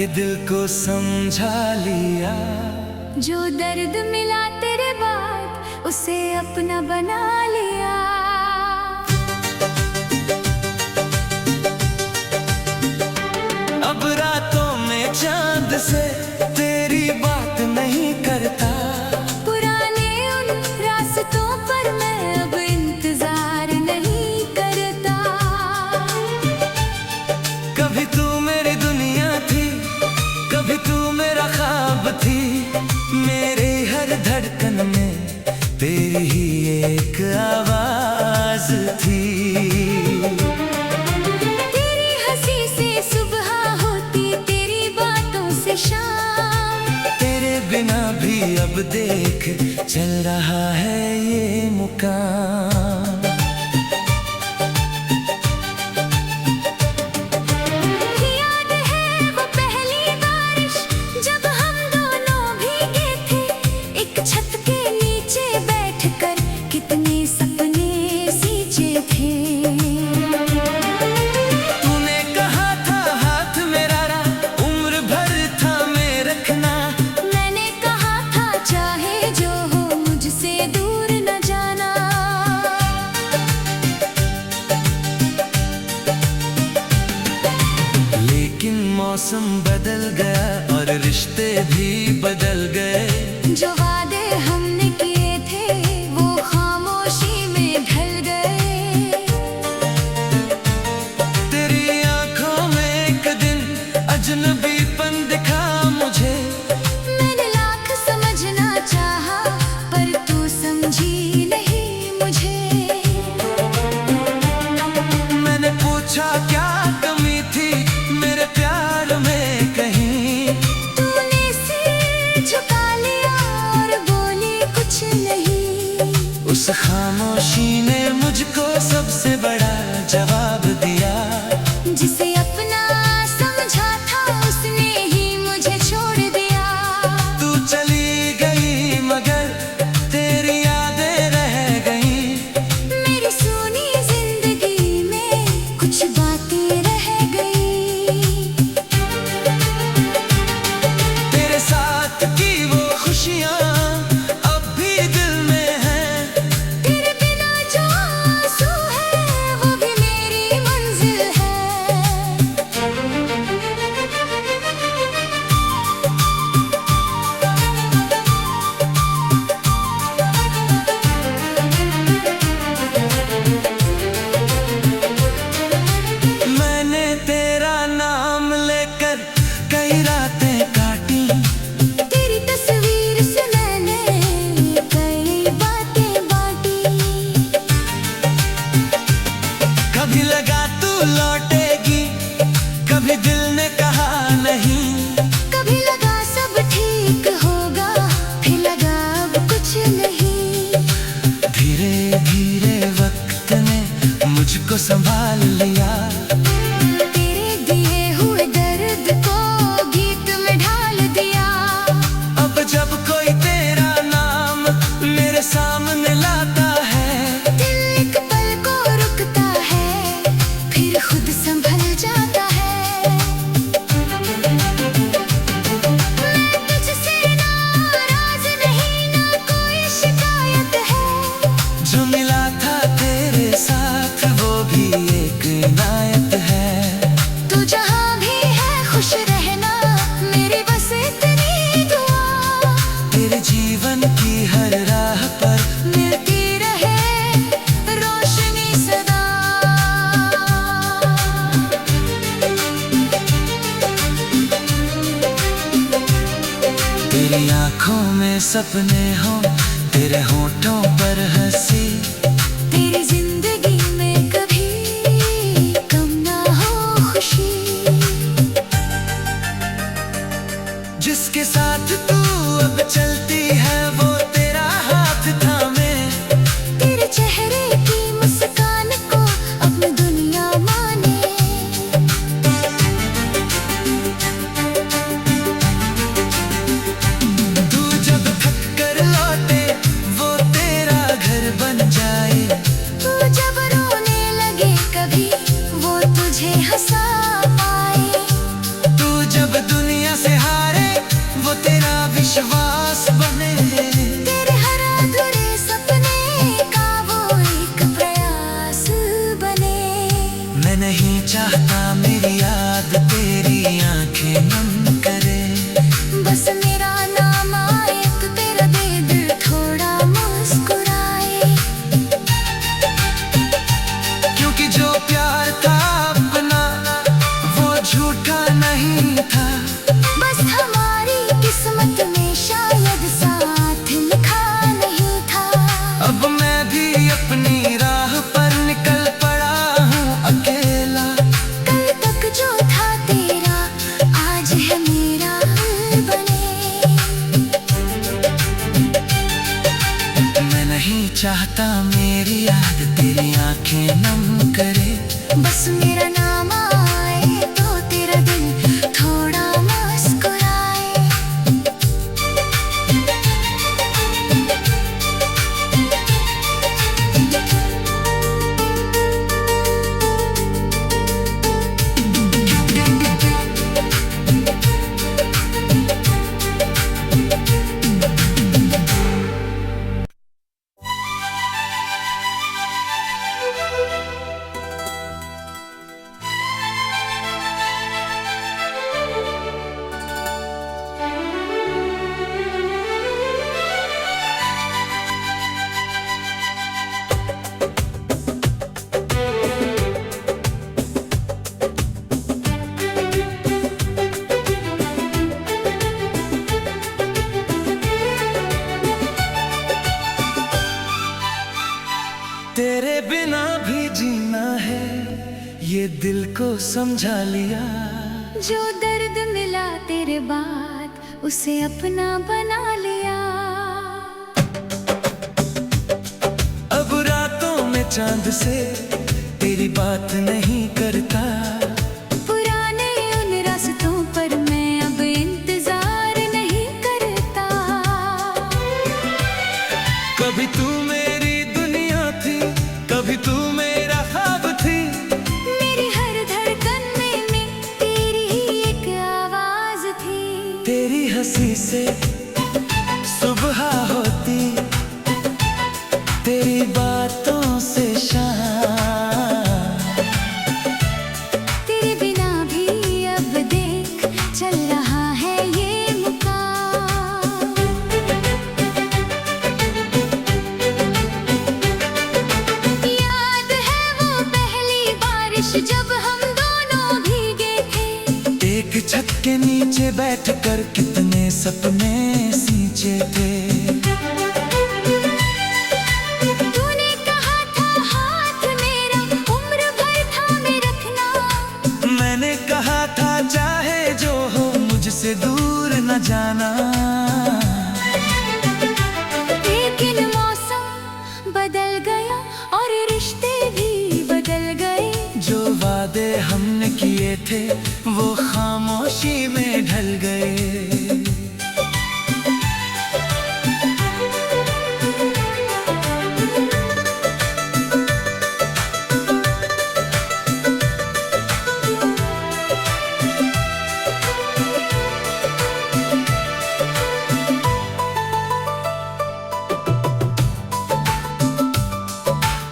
ये दिल को समझा लिया। जो दर्द मिला तेरे बाद उसे अपना बना लिया। अब रातों में चांद से तेरी बात नहीं करता। पुराने उन रास्तों पर मैं अब इंतजार नहीं करता। कभी तू मेरी दुनिया थी, कभी तू मेरा ख्वाब थी। मेरे हर धड़कन में तेरी ही एक आवाज थी। तेरी हंसी से सुबह होती, तेरी बातों से शाम। तेरे बिना भी अब देख चल रहा है ये मुकाम। याद है वो पहली बारिश जब हम दोनों भीगे थे। एक छत के नीचे बैठकर कितने सपने सींचे थे। तूने कहा था हाथ मेरा उम्र भर थामे रखना। मैंने कहा था चाहे जो हो मुझसे दूर न जाना। लेकिन मौसम बदल गया और रिश्ते भी बदल गए। जो वादे हमने किए थे वो खामोशी में ढल गए। तेरी आंखों में एक दिन अजनबीपन दिखा मुझे। मैंने लाख समझना चाहा पर तू समझी नहीं मुझे। मैंने पूछा क्या कमी थी मेरे प्यार में कहीं। तूने सिर झुका लिया और बोली कुछ नहीं। उस खामोशी ने मुझको सबसे बड़ा जवाब दिया। जिसे अपना समझा था उसने ही मुझे छोड़ दिया। तू चली गई मगर तेरी यादें रह गई। मेरी सुनी जिंदगी में कुछ बातें रह गई। तेरे साथ की वो खुशियाँ अब भी दिल में हैं। तेरे बिना जो आंसू है वो भी मेरी मंजिल है। मैंने तेरा नाम लेकर कई रातें काटी। तेरी तस्वीर से मैंने कई बातें बांटी। कभी लगा तू लौटेगी, कभी दिल ने कहा नहीं। कभी लगा सब ठीक होगा, फिर लगा अब कुछ नहीं। धीरे धीरे वक्त ने मुझको संभाल लिया। तेरे दिए हुए दर्द को गीत में ढाल दिया। अब जब कोई तेरा नाम मेरे सामने लाता है। दिल एक पल को रुकता है, फिर खुद संभल जाता है। मैं तुझसे नाराज नहीं, ना कोई शिकायत है। जो मिला था तेरे साथ वो भी एक इनायत है। तू जहाँ भी है खुश रहना, मेरी बस इतनी दुआ। तेरे जीवन की हर राह पर मिलती रहे रोशनी सदा। तेरी आंखों में सपने हो, तेरे होठों पर हंसी। तेरी जिंदगी में कभी कम ना हो खुशी। जिसके साथ तू अब चलती है वो तेरा हाथ थामे। तेरे चेहरे की मुस्कान को अपनी दुनिया माने। तू जब थक कर लौटे वो तेरा घर बने। मैं नहीं चाहता मेरी याद तेरी आंखें नम करे। बस मेरा नाम आए तो तेरा दे दिल थोड़ा मुस्कुराए। क्योंकि जो प्यार था अपना वो झूठा नहीं था। बस हमारी किस्मत में शायद साथ लिखा नहीं था। अब मैं भी अपनी राह पर निकल पड़ा हूँ अकेला। कल तक जो था तेरा आज है मेरा बने। मैं नहीं चाहता मेरी याद तेरी आंखें नम करे। बस मेरा नाम आए तो तेरा दिल थोड़ा मुस्कुराए। तेरे बिना भी जीना है ये दिल को समझा लिया। जो दर्द मिला तेरे बाद उसे अपना बना लिया। अब रातों में चांद से तेरी बात नहीं करता। पुराने उन रास्तों पर मैं अब इंतजार नहीं करता। कभी तू मेरी दुनिया थी कभी तू मेरा ख्वाब थी। मेरी हर धड़कन में तेरी ही एक आवाज थी। तेरी हंसी से सुबह होती तेरी बातों से शाम। तेरे बिना भी अब देख चल रहा है ये मुकाम। याद है वो पहली बारिश जब हम दोनों भीगे थे। एक छत के नीचे बैठकर कितने सपने सींचे थे। तूने कहा था हाथ मेरा उम्र भर थामे रखना। मैंने कहा था चाहे जो हो मुझसे दूर न जाना। लेकिन मौसम बदल गया और रिश्ते भी बदल गए। जो वादे हमने किए थे वो खामोशी में ढल गए।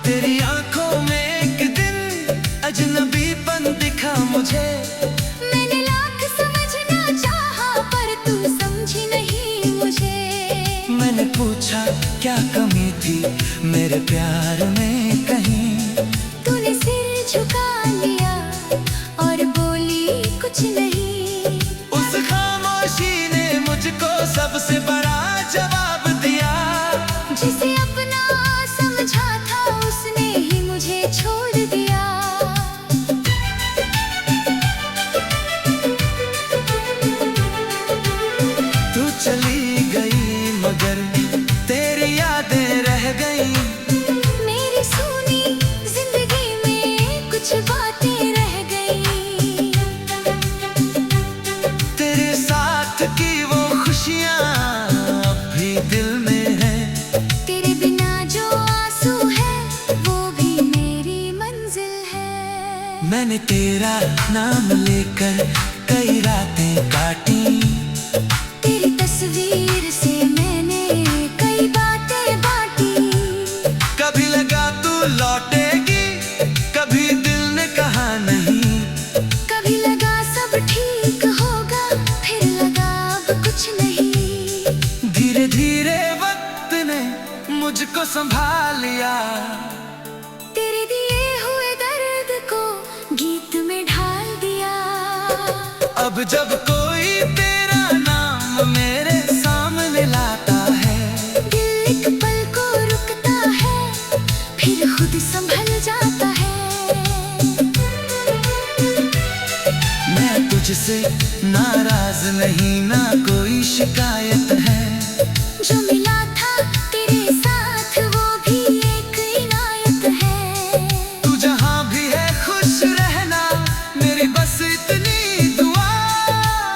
तेरी आंखों में एक दिन अजनबीपन दिखा मुझे। मैंने लाख समझना चाहा पर तू समझी नहीं मुझे। मैंने पूछा क्या कमी थी मेरे प्यार में कहीं। तूने सिर झुका लिया और बोली कुछ नहीं। उस खामोशी ने मुझको सबसे बड़ा जवाब दिया। जिसे अपना समझा था उसने ही मुझे छोड़ दिया। तू चली गई मगर तेरी यादें रह गई। मेरी सूनी जिंदगी में कुछ बातें रह गई। तेरे साथ की वो खुशियाँ अब भी दिल में है। तेरे बिना जो आंसू है वो भी मेरी मंजिल है। मैंने तेरा नाम लेकर कई रातें काटी। तेरी तस्वीर से मैंने कई बातें बांटी। कभी लगा तू लौटेगी कभी दिल ने कहा अब जब कोई तेरा नाम मेरे सामने लाता है, दिल एक पल को रुकता है, फिर खुद संभल जाता है। मैं तुझसे नाराज नहीं, ना कोई शिकायत है। जो मिला था तेरे साथ वो भी एक इनायत है। तू जहाँ भी है खुश रहना, मेरी बस इतनी दुआ।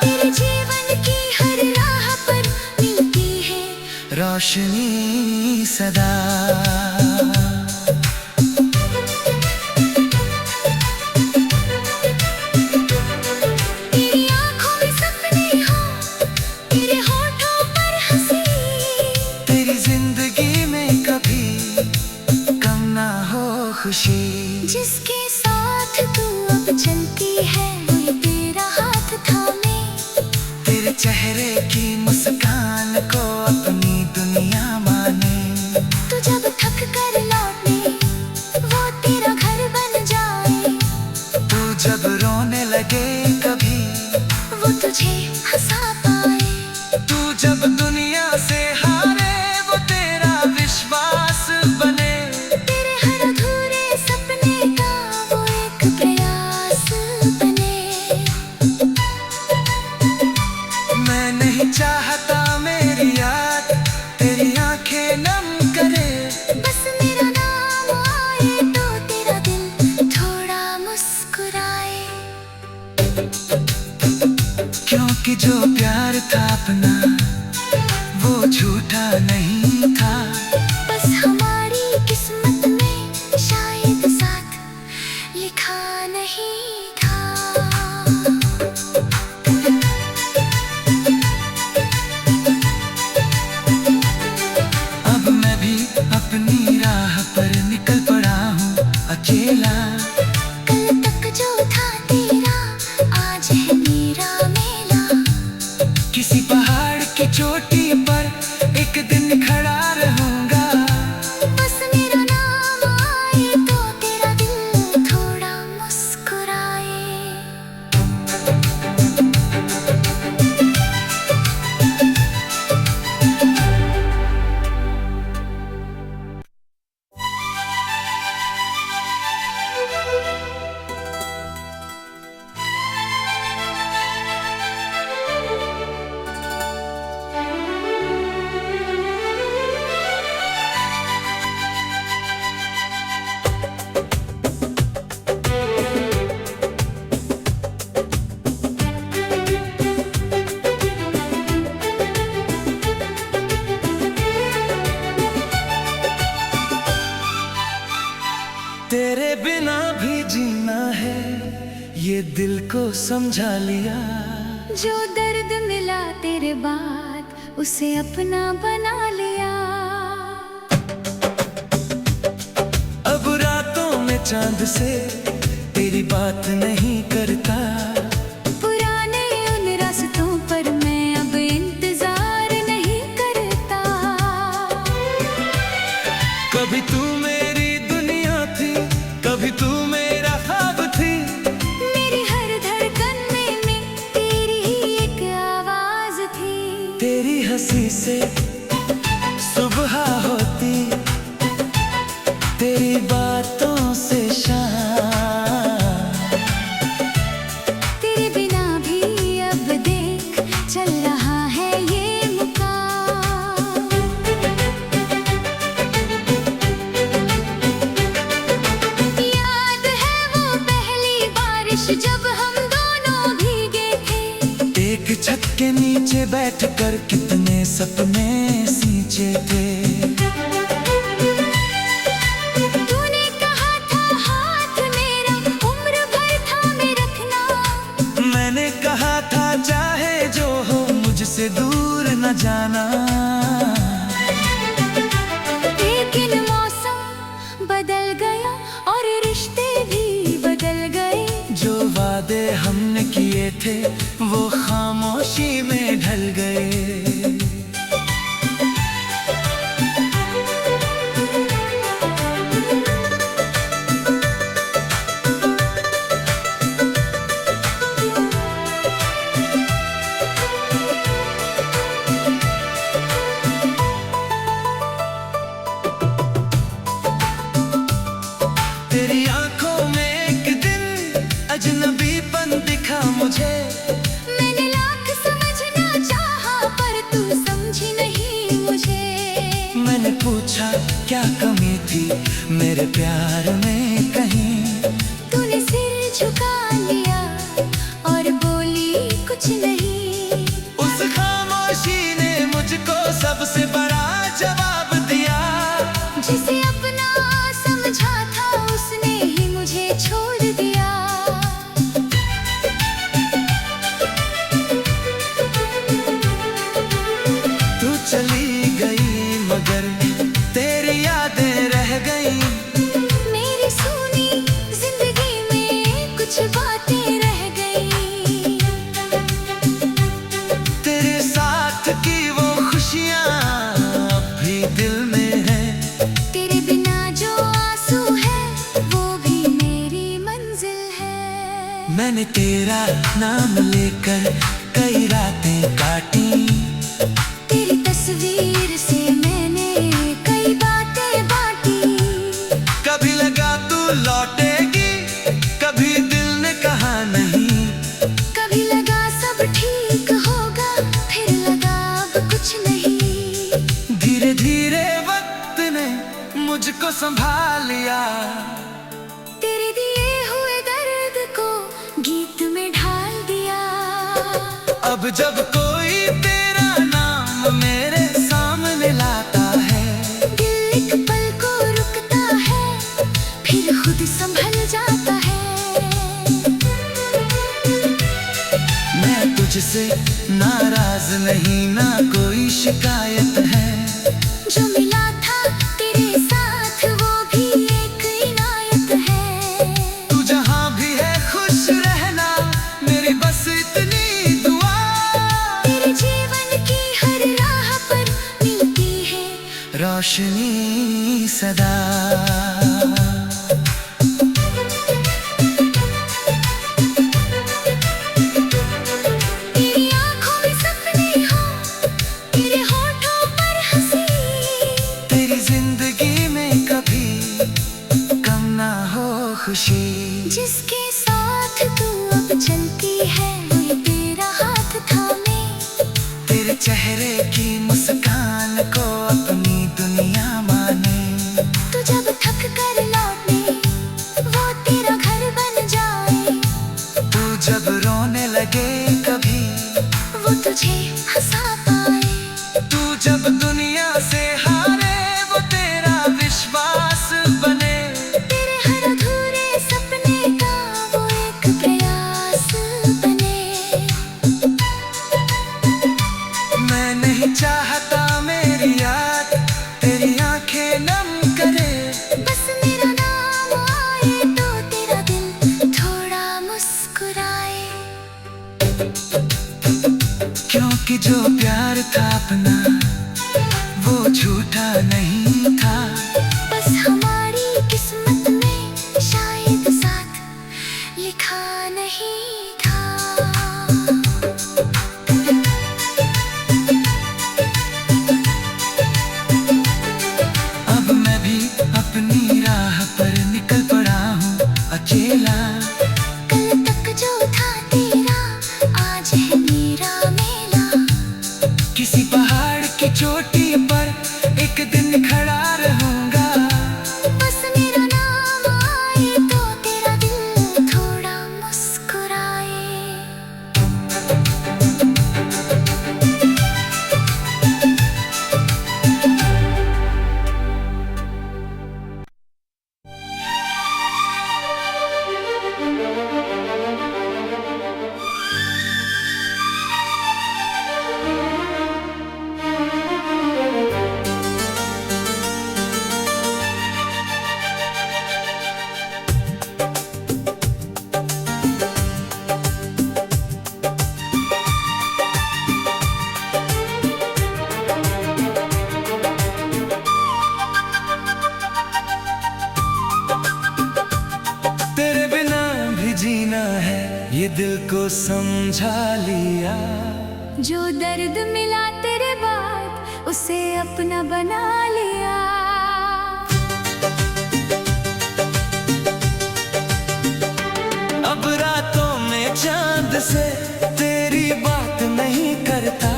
तेरे जीवन की हर राह पर मिलती है रोशनी सदा। तेरी आंखों में सपने हो, तेरे होठों पर हंसी, तेरी जिंदगी में कभी कम ना हो खुशी। जिसके साथ तू अब चलती है वही तेरा हाथ थामे। तेरे चेहरे की मुस्कान को अपनी दुनिया माने। तू जब थक कर लौटे वो तेरा घर बन जाए। तू जब रोने लगे कभी, वो तुझे हंसा पाए। तू जब दुनिया से हारे, वो तेरा विश्वास बने। तेरे हर अधूरे सपने का वो एक प्रयास बने। मैं नहीं चाहता मेरी याद तेरी आंखें नम करे। बस मेरा नाम आए तो तेरा दिल थोड़ा मुस्कुराए। क्योंकि जो प्यार था अपना वो झूठा नहीं था। बस हमारी किस्मत में शायद साथ लिखा नहीं था। अब मैं भी अपनी राह पर निकल पड़ा हूँ अकेला। कल तक जो था तेरा आज है मेरा मेला। किसी पहाड़ की चोटी पर एक दिन खड़ा रहूंगा। बस मेरा नाम आए तो तेरा दिल थोड़ा मुस्कुराए। तेरे बिना भी जीना है ये दिल को समझा लिया। जो दर्द मिला तेरे बाद उसे अपना बना लिया। अब रातों में चांद से तेरी बात नहीं करता। पुराने उन रास्तों पर मैं अब इंतजार नहीं करता। कभी तू मेरी दुनिया थी, कभी तू मेरा ख्वाब थी। मेरी हर धड़कन में तेरी ही एक आवाज थी। तेरी हंसी से सुबह होती, तेरी बातों से शाम। तेरे बिना भी अब देख चल रहा है ये मुकाम। याद है वो पहली बारिश जब हम दोनों भीगे थे। एक छत के नीचे बैठकर कितने सपने सींचे थे। तूने कहा था हाथ मेरा उम्र भर थामे रखना। मैंने कहा था चाहे जो हो मुझसे दूर न जाना। लेकिन मौसम बदल गया और रिश्ते भी बदल गए। जो वादे हमने किए थे वो खामोशी में ढल गए। अजनबीपन दिखा मुझे। मैंने लाख समझना चाहा पर तू समझी नहीं मुझे। मैंने पूछा क्या कमी थी मेरे प्यार में कहीं, तूने सिर झुका लिया और बोली कुछ नहीं। उस खामोशी ने मुझको सबसे बड़ा जवाब दिया। जिसे अपना समझा था उसने ही मुझे छोड़ दिया। तू चली गई मगर तेरी यादें रह गई। मेरी सूनी जिंदगी में कुछ बातें रह गई। तेरे साथ की वो खुशियाँ अब भी दिल में है। तेरे बिना जो आंसू है वो भी मेरी मंजिल है। मैंने तेरा नाम लेकर कई रातें काटी। तेरी तस्वीर से मैंने कई बातें बांटी। कभी लगा तू लौटेगी, कभी दिल ने कहा नहीं। कभी लगा सब ठीक होगा, फिर लगा अब कुछ नहीं। धीरे धीरे वक्त ने मुझको संभाल लिया। तेरे दिए हुए दर्द को गीत में ढाल दिया। अब जब कोई तेरा नाम मेरे सामने लाता है, दिल एक पल को रुकता है, फिर खुद संभल जाता है। मैं तुझसे नाराज नहीं, ना कोई शिकायत है। जो मिला था तेरे साथ वो भी एक इनायत है। तू जहाँ भी है खुश रहना, मेरी बस इतनी दुआ। तेरे जीवन की हर राह पर मिलती है रोशनी सदा। तेरी आंखों में सपने हो, तेरे होठों पर हंसी। तेरी जिंदगी में कभी कम ना हो खुशी। जिसके साथ तू अब चलती है वो तेरा हाथ थामे। तेरे चेहरे की मुस्कान को अपनी दुनिया माने। तू जब थक कर लौटे वो तेरा घर बन जाए। तू जब रोने लगे कभी, वो तुझे हंसा पाए। तू जब दुनिया से हारे वो तेरा विश्वास बने। तेरे हर अधूरे सपने का वो एक प्रयास बने। मैं नहीं चाहता मेरी याद तेरी आंखें नम करे। बस मेरा नाम आए तो तेरा दिल थोड़ा मुस्कुराए। क्योंकि जो प्यार था अपना वो झूठा नहीं था। बस हमारी किस्मत में शायद साथ लिखा नहीं था। अब मैं भी अपनी राह पर निकल पड़ा हूँ अकेला। कल तक जो था तेरा आज है मेरा मेला। किसी पहाड़ की चोटी पर एक दिन खड़ा रहूंगा। बस मेरा नाम आए तो तेरा दिल थोड़ा मुस्कुराए। ये दिल को समझा लिया। जो दर्द मिला तेरे बाद उसे अपना बना लिया। अब खुद से तेरी बात नहीं करता।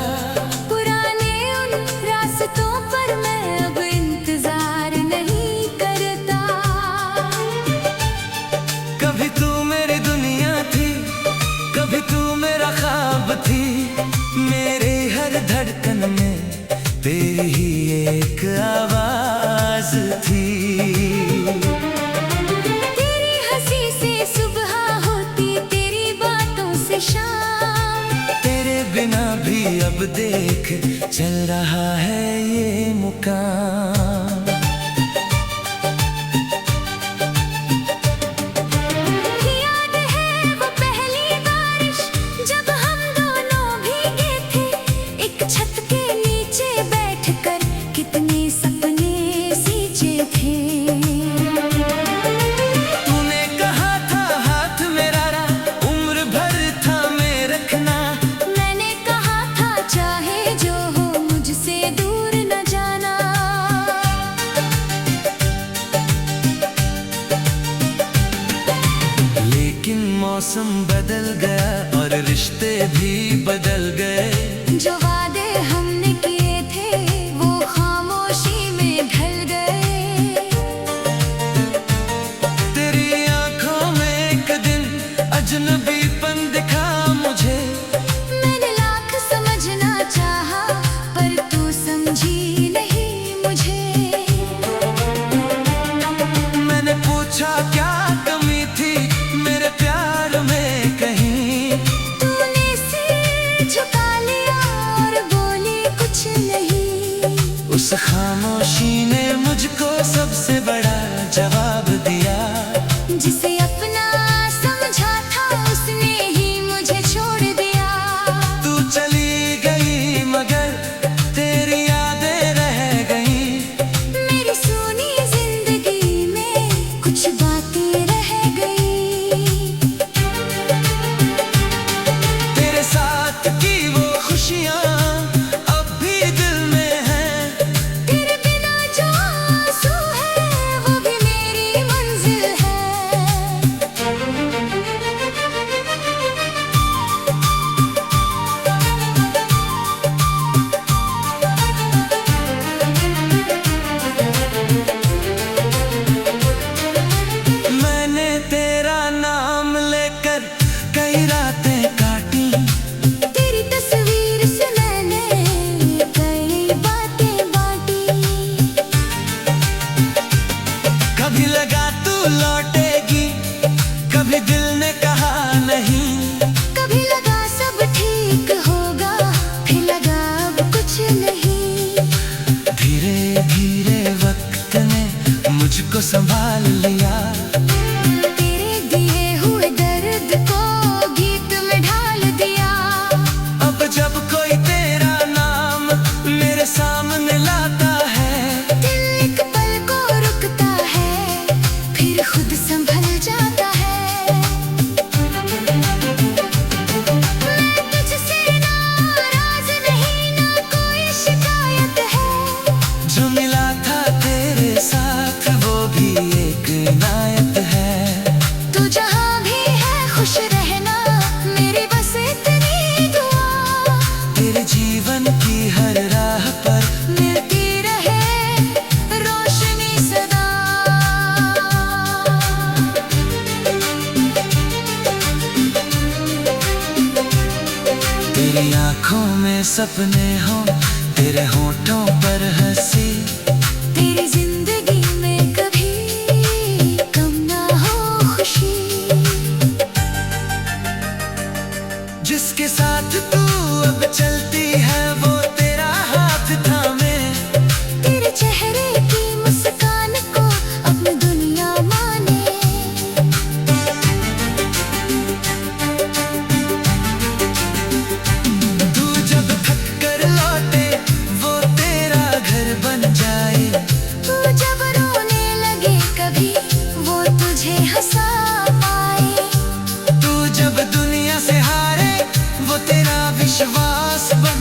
पुराने उन रास्तों पर मैं अब इंतजार नहीं करता। कभी तू मेरी दुनिया थी, कभी तू मेरा ख्वाब थी। मेरे हर धड़कन में तेरी ही एक आवाज थी। तेरी हंसी से सुबह होती, तेरी बातों से शाम। तेरे बिना भी अब देख चल रहा है ये मुकाम। याद है वो पहली बारिश जब हम दोनों भीगे थे, एक छत के नीचे बैठकर कितने सपने सींचे थे। तूने कहा था हाथ मेरा उम्र भर थामे रखना। मैंने कहा था चाहे जो हो मुझसे दूर न जाना। लेकिन मौसम बदल गया और रिश्ते भी बदल गए। जो वादे हमने किए थे वो खामोशी में ढल गए। तेरी आंखों में एक दिन अजनबीपन दिखा मुझे। मैंने लाख समझना चाहा पर तू समझी नहीं मुझे। मैंने पूछा क्या कमी थी मेरे प्यार में कहीं। तूने सिर झुका लिया और बोली कुछ नहीं। उस खामोशी ने मुझको सबसे बड़ा जवाब दिया। जिसे अपना समझा था उसने ही मुझे छोड़ दिया। तू चली गई मगर तेरी यादें रह गई। मेरी सोनी जिंदगी में कुछ बातें रह गई। तेरे साथ की वो खुशियाँ अब भी दिल में हैं। तेरे बिना जो आंसू है वो भी मेरी मंजिल है। मैंने तेरा नाम लेकर कई रातें काटी। तेरी तस्वीर से मैंने कई बातें बांटी। कभी लगा तू लौटेगी, कभी दिल ने कहा नहीं। कभी लगा सब ठीक होगा, फिर लगा अब कुछ नहीं। धीरे धीरे वक्त ने मुझको संभाल लिया। तेरे दिए हुए दर्द को गीत में ढाल दिया। अब जब कोई तेरा नाम मेरे सामने लाता है, दिल एक पल को रुकता है, फिर खुद संभल जाता है। मैं तुझसे नाराज नहीं, ना कोई शिकायत है। जो मिला था तेरे साथ वो भी एक इनायत है। तू जहाँ भी है खुश रहना, मेरी बस इतनी दुआ। तेरे जीवन की हर राह पर मिलती रहे रोशनी सदा। तेरी आंखों में सपने हो, तेरे होठों पर हंसी। तेरी जिंदगी में कभी कम ना हो खुशी। जिसके साथ तू अब चलती है वो तेरा हाथ थामे। तेरे चेहरे की मुस्कान को अपनी दुनिया माने। तू जब थक कर लौटे वो तेरा घर बन जाए। तू जब रोने लगे कभी वो तुझे हंसा पाए। तू जब दुनिया से हारे वो तेरा विश्वास बन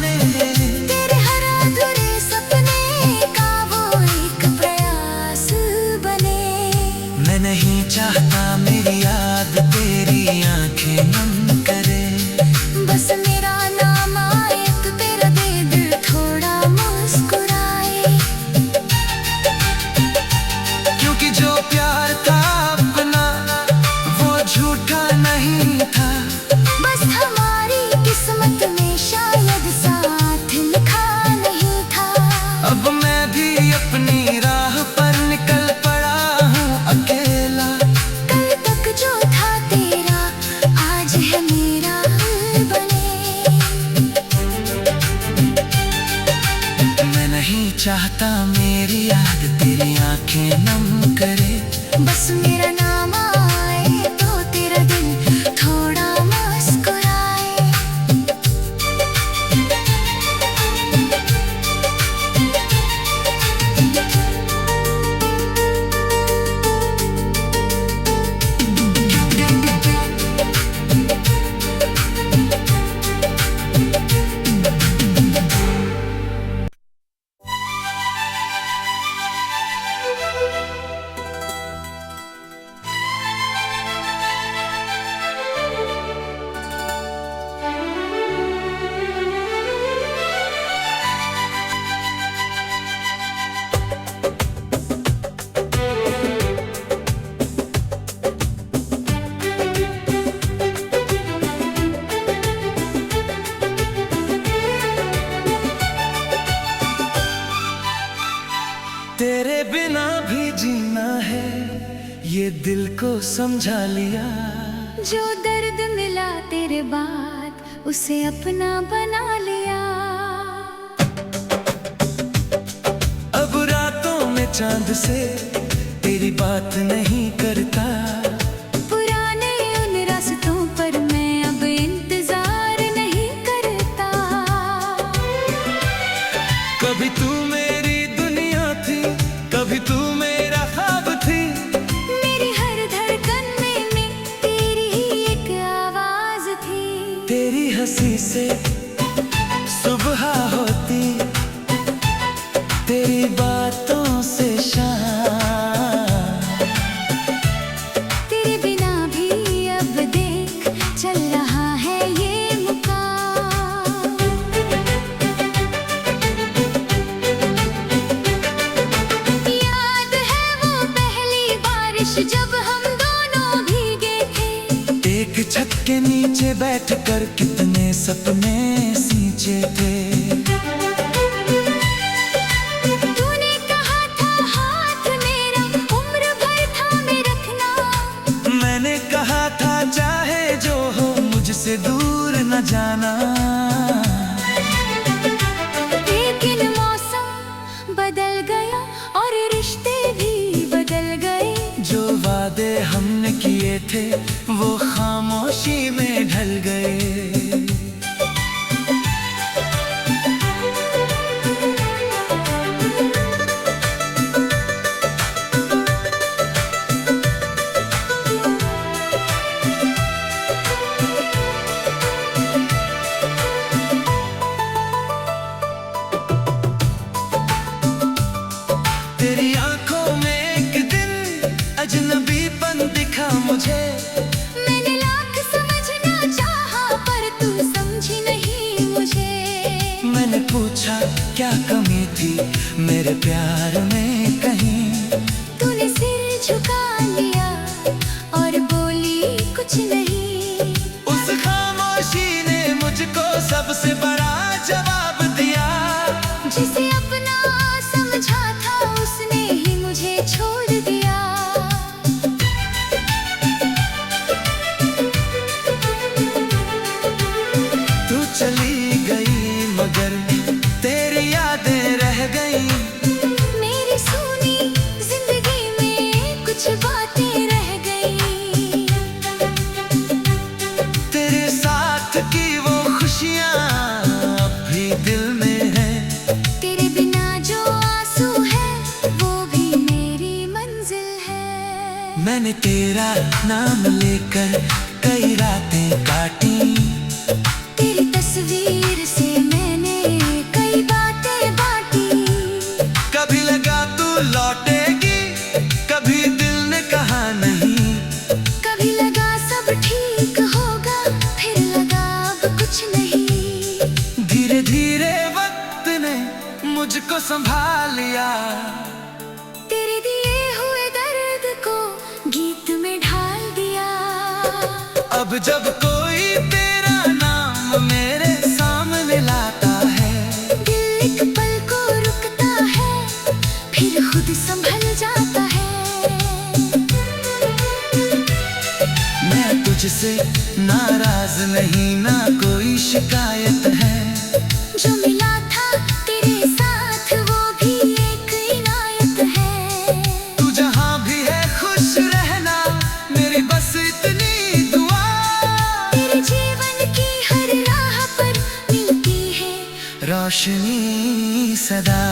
समझा लिया। जो दर्द मिला तेरे बाद उसे अपना बना लिया। अब रातों में चांद से तेरी बात नहीं करता। पुराने उन रास्तों पर मैं अब इंतजार नहीं करता। कभी तू मेरी दुनिया थी, कभी तू मेरा ख्वाब थी। मेरी हर धड़कन में तेरी ही एक आवाज थी। तेरी हंसी से सुबह होती, तेरी बातों से शाम। तेरे बिना भी अब देख चल रहा है ये मुकाम। याद है वो पहली बारिश जब हम दोनों भीगे थे। एक छत के नीचे बैठकर कितने सपने सींचे थे। तूने कहा था हाथ मेरा उम्र भर थामे रखना। मैंने कहा था चाहे जो हो मुझसे दूर न जाना। लेकिन मौसम बदल गया और रिश्ते भी बदल गए। जो वादे हमने किए थे वो खामोशी में ढल गए। तेरी आंखों में एक दिन अजनबीपन दिखा मुझे। मैंने लाख समझना चाहा पर तू समझी नहीं मुझे। मैंने पूछा क्या कमी थी मेरे प्यार में कहीं। तूने सिर झुका लिया और बोली कुछ नहीं। उस खामोशी ने मुझको सबसे बड़ा जवाब दिया। जिसे अपना समझा था उसने ही मुझे छोड़ दिया। तू चली गई मगर तेरी यादें रह गई। मेरी सूनी जिंदगी में कुछ बातें रह गई। तेरे साथ की वो खुशियाँ अब भी दिल में है। तेरे बिना जो आंसू है वो भी मेरी मंजिल है। मैंने तेरा नाम लेकर कई रातें काटी। तेरी तस्वीर से मैंने कई बातें बांटी। कभी लगा तू लौटेगी, कभी दिल ने कहा नहीं। कभी लगा सब ठीक होगा, फिर लगा अब कुछ नहीं। धीरे धीरे वक्त ने मुझको संभाल लिया। तेरे दिए हुए दर्द को गीत में ढाल दिया। अब जब कोई तेरा नाम मेरे सामने लाता है, दिल एक पल को रुकता है, फिर खुद संभल जाता है। मैं तुझसे नाराज नहीं, ना कोई शिकायत है। जो मिला था तेरे साथ वो भी एक इनायत है। तू जहाँ भी है खुश रहना, मेरी बस इतनी दुआ। तेरे जीवन की हर राह पर मिलती है रोशनी सदा।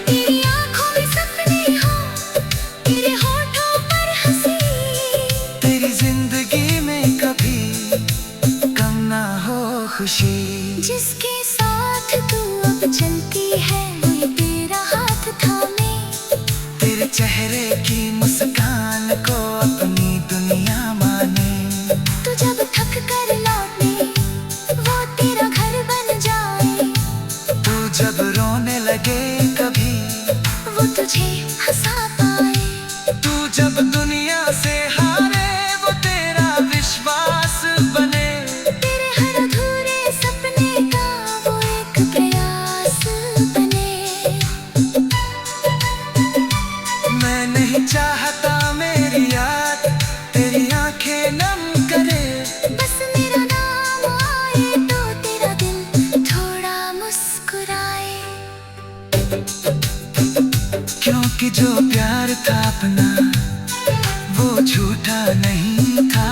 तेरी आंखों में सपने हो, तेरे होठों पर हंसी। तेरी जिंदगी में कभी कम ना हो खुशी। जिसके साथ तू अब चलती है वही तेरा हाथ थामे। तेरे चेहरे की मुस्कान को अपनी दुनिया माने। तू जब थक कर लौटे वो तेरा घर बन जाए। तू जब रोने लगे कभी वो तुझे हंसा पाए। तू जब दुनिया से हारे वो तेरा विश्वास बने। तेरे हर अधूरे सपने का वो एक प्रयास क्योंकि जो प्यार था अपना वो झूठा नहीं था।